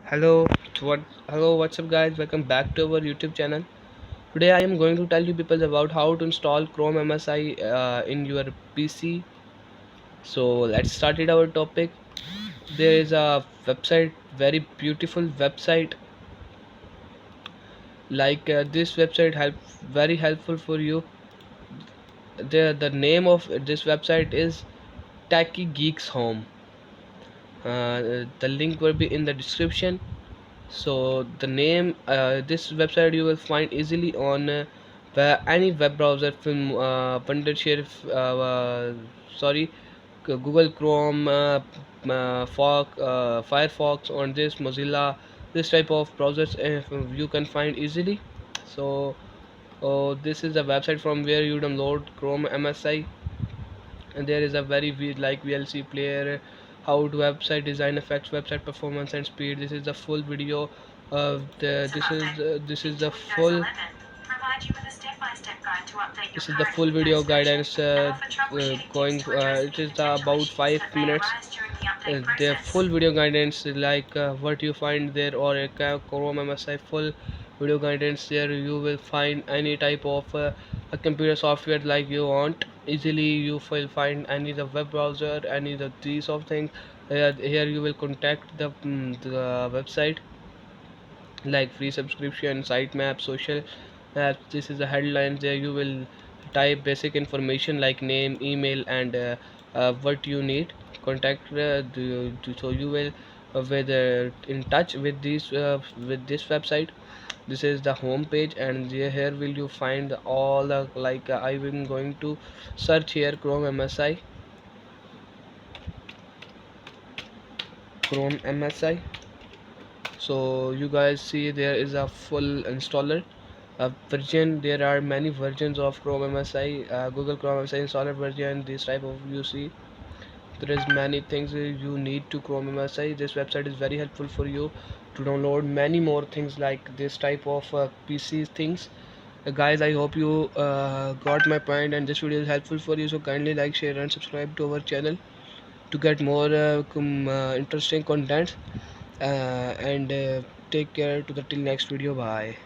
Hello, what's up guys? Welcome back to our YouTube channel. Today I am going to tell you people about how to install Chrome MSI in your PC. So let's start it our topic. There is a website, very beautiful website. This website very helpful for you. The name of this website is Tacky Geeks Home. The link will be in the description. So the name this website you will find easily on any web browser film Wondershare sorry Google Chrome, Firefox, on this Mozilla, this type of browsers you can find easily. So this is the website from where you download Chrome MSI, and there is a very like VLC player, how to website design effects, website performance and speed. This is the full video of the this is the full video guidance going it is about 5 minutes. The full video guidance what you find there, or a Chrome MSI full video guidance. There you will find any type of a computer software like you want. Easily you will find any the web browser, any the these of things. Here you will contact the website like free subscription, sitemap, social apps. This is the headline. There you will type basic information like name, email and what you need contact so you will with in touch with this website. This is the home page, and here will you find all the I am going to search here Chrome MSI. So you guys see there is a full installer version. There are many versions of Chrome MSI, Google Chrome MSI installer version. This type of you see there is many things you need to Chrome MSI. This website is very helpful for you to download many more things like this type of PC things. Guys, I hope you got my point and this video is helpful for you. So kindly like, share and subscribe to our channel to get more interesting content, and take care to the till next video. Bye.